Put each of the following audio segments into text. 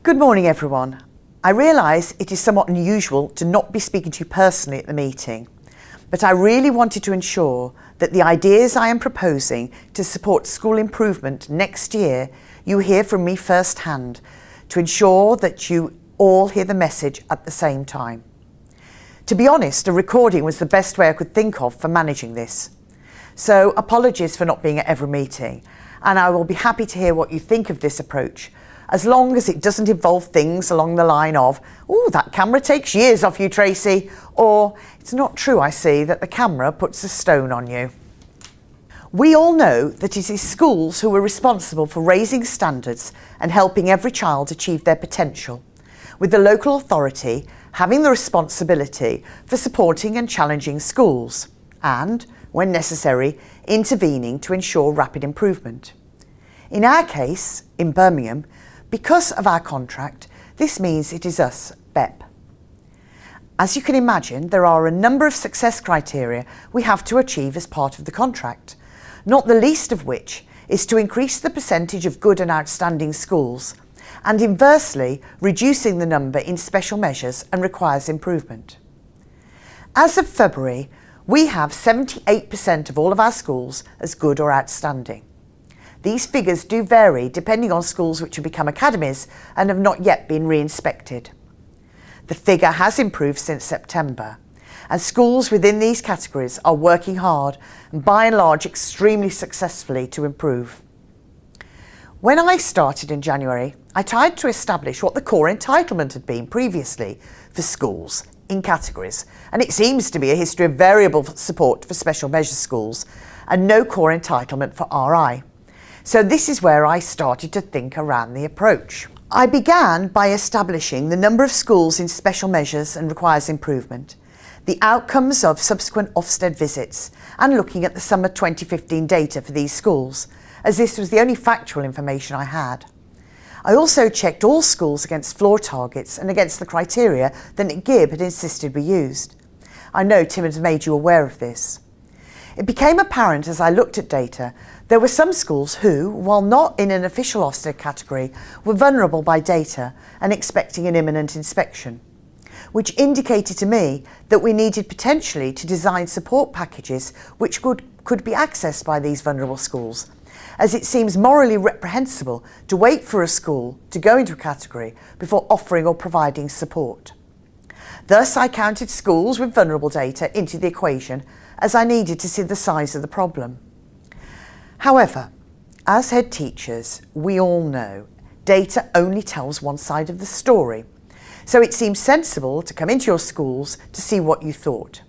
Good morning, everyone. I realise it is somewhat unusual to not be speaking to you personally at the meeting, but I really wanted to ensure that the ideas I am proposing to support school improvement next year you hear from me firsthand, to ensure that you all hear the message at the same time. To be honest, a recording was the best way I could think of for managing this. So apologies for not being at every meeting, and I will be happy to hear what you think of this approach, as long as it doesn't involve things along the line of, "Oh, that camera takes years off you, Tracy," or "It's not true, I see, that the camera puts a stone on you." We all know that it is schools who are responsible for raising standards and helping every child achieve their potential, with the local authority having the responsibility for supporting and challenging schools and, when necessary, intervening to ensure rapid improvement. In our case, in Birmingham, because of our contract, this means it is us, BEP. As you can imagine, there are a number of success criteria we have to achieve as part of the contract, not the least of which is to increase the percentage of good and outstanding schools, and inversely reducing the number in special measures and requires improvement. As of February, we have 78% of all of our schools as good or outstanding. These figures do vary depending on schools which have become academies and have not yet been re-inspected. The figure has improved since September, and schools within these categories are working hard and by and large extremely successfully to improve. When I started in January, I tried to establish what the core entitlement had been previously for schools in categories, and it seems to be a history of variable support for special measures schools and no core entitlement for RI. So this is where I started to think around the approach. I began by establishing the number of schools in special measures and requires improvement, the outcomes of subsequent Ofsted visits, and looking at the summer 2015 data for these schools, as this was the only factual information I had. I also checked all schools against floor targets and against the criteria that Nick Gibb had insisted we used. I know Tim has made you aware of this. It became apparent as I looked at data there were some schools who, while not in an official Ofsted category, were vulnerable by data and expecting an imminent inspection, which indicated to me that we needed potentially to design support packages which could be accessed by these vulnerable schools, as it seems morally reprehensible to wait for a school to go into a category before offering or providing support. Thus, I counted schools with vulnerable data into the equation as I needed to see the size of the problem. However, as head teachers, we all know data only tells one side of the story, so it seems sensible to come into your schools to see what you thought.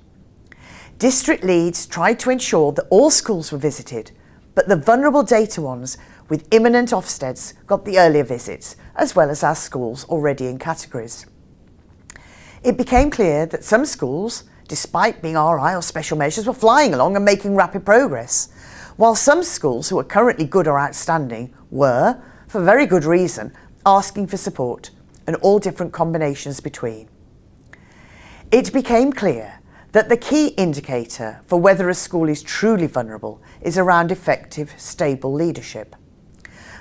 District leads tried to ensure that all schools were visited, but the vulnerable data ones with imminent Ofsteds got the earlier visits, as well as our schools already in categories. It became clear that some schools, despite being RI or special measures, were flying along and making rapid progress, while some schools who are currently good or outstanding were, for very good reason, asking for support, and all different combinations between. It became clear that the key indicator for whether a school is truly vulnerable is around effective, stable leadership.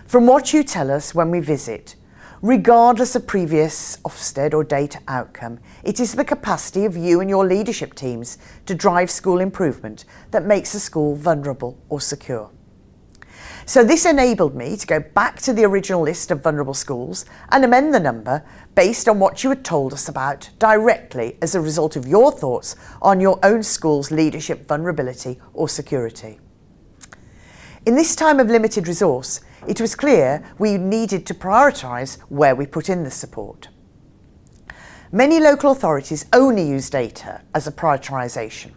From what you tell us when we visit, regardless of previous Ofsted or data outcome, it is the capacity of you and your leadership teams to drive school improvement that makes a school vulnerable or secure. So this enabled me to go back to the original list of vulnerable schools and amend the number based on what you had told us about directly as a result of your thoughts on your own school's leadership vulnerability or security. In this time of limited resource, it was clear we needed to prioritise where we put in the support. Many local authorities only use data as a prioritisation,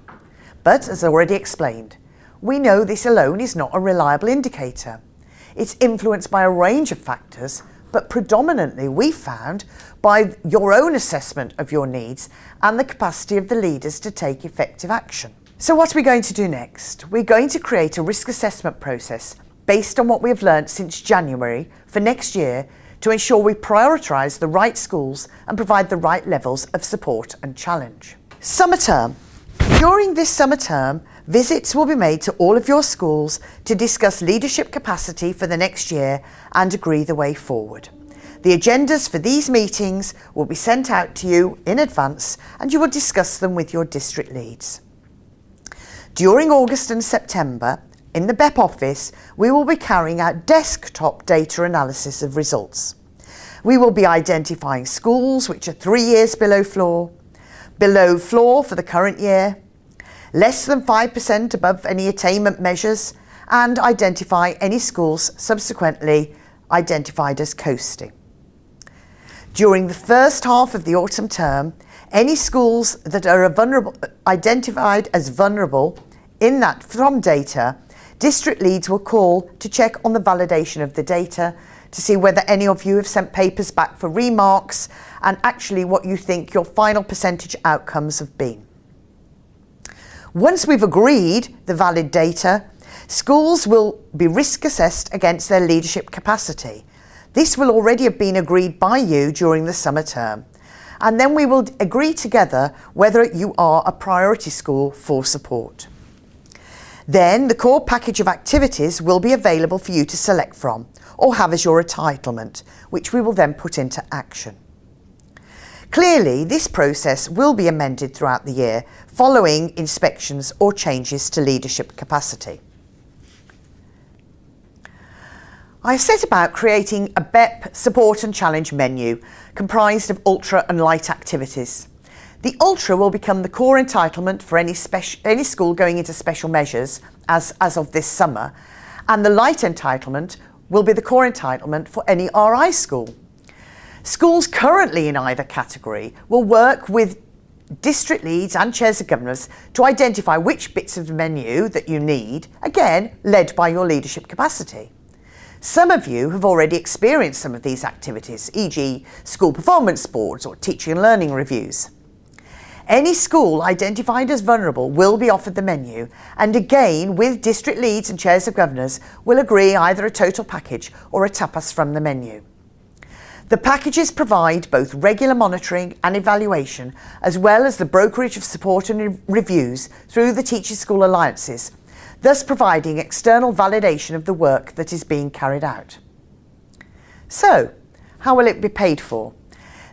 but as already explained, we know this alone is not a reliable indicator. It's influenced by a range of factors, but predominantly we found by your own assessment of your needs and the capacity of the leaders to take effective action. So what are we going to do next? We're going to create a risk assessment process based on what we have learnt since January for next year to ensure we prioritise the right schools and provide the right levels of support and challenge. Summer term. During this summer term, visits will be made to all of your schools to discuss leadership capacity for the next year and agree the way forward. The agendas for these meetings will be sent out to you in advance and you will discuss them with your district leads. During August and September, in the BEP office, we will be carrying out desktop data analysis of results. We will be identifying schools which are 3 years below floor for the current year, less than 5% above any attainment measures, and identify any schools subsequently identified as coasting. During the first half of the autumn term, any schools that are identified as vulnerable from data, district leads will call to check on the validation of the data, to see whether any of you have sent papers back for remarks and actually what you think your final percentage outcomes have been. Once we've agreed the valid data, schools will be risk assessed against their leadership capacity. This will already have been agreed by you during the summer term, and then we will agree together whether you are a priority school for support. Then the core package of activities will be available for you to select from or have as your entitlement, which we will then put into action. Clearly, this process will be amended throughout the year following inspections or changes to leadership capacity. I've set about creating a BEP support and challenge menu comprised of ultra and light activities. The ultra will become the core entitlement for any school going into special measures as of this summer, and the light entitlement will be the core entitlement for any RI school. Schools currently in either category will work with district leads and chairs of governors to identify which bits of the menu that you need, again led by your leadership capacity. Some of you have already experienced some of these activities, e.g. school performance boards or teaching and learning reviews. Any school identified as vulnerable will be offered the menu, and again with district leads and chairs of governors will agree either a total package or a tapas from the menu. The packages provide both regular monitoring and evaluation, as well as the brokerage of support and reviews through the Teachers School Alliances, thus providing external validation of the work that is being carried out. So, how will it be paid for?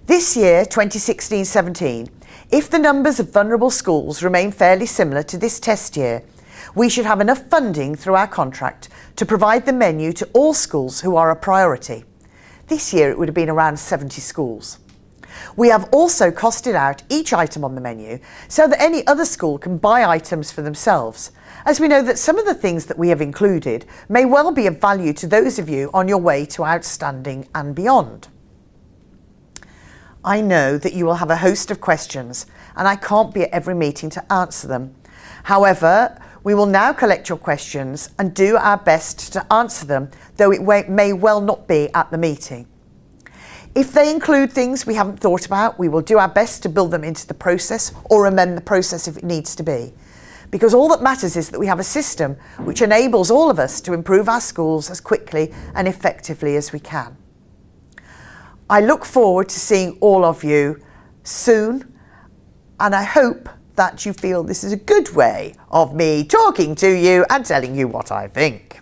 This year, 2016-17, if the numbers of vulnerable schools remain fairly similar to this test year, we should have enough funding through our contract to provide the menu to all schools who are a priority. This year it would have been around 70 schools. We have also costed out each item on the menu so that any other school can buy items for themselves, as we know that some of the things that we have included may well be of value to those of you on your way to outstanding and beyond. I know that you will have a host of questions and I can't be at every meeting to answer them. However, we will now collect your questions and do our best to answer them, though it may well not be at the meeting. If they include things we haven't thought about, we will do our best to build them into the process or amend the process if it needs to be. Because all that matters is that we have a system which enables all of us to improve our schools as quickly and effectively as we can. I look forward to seeing all of you soon, and I hope that you feel this is a good way of me talking to you and telling you what I think.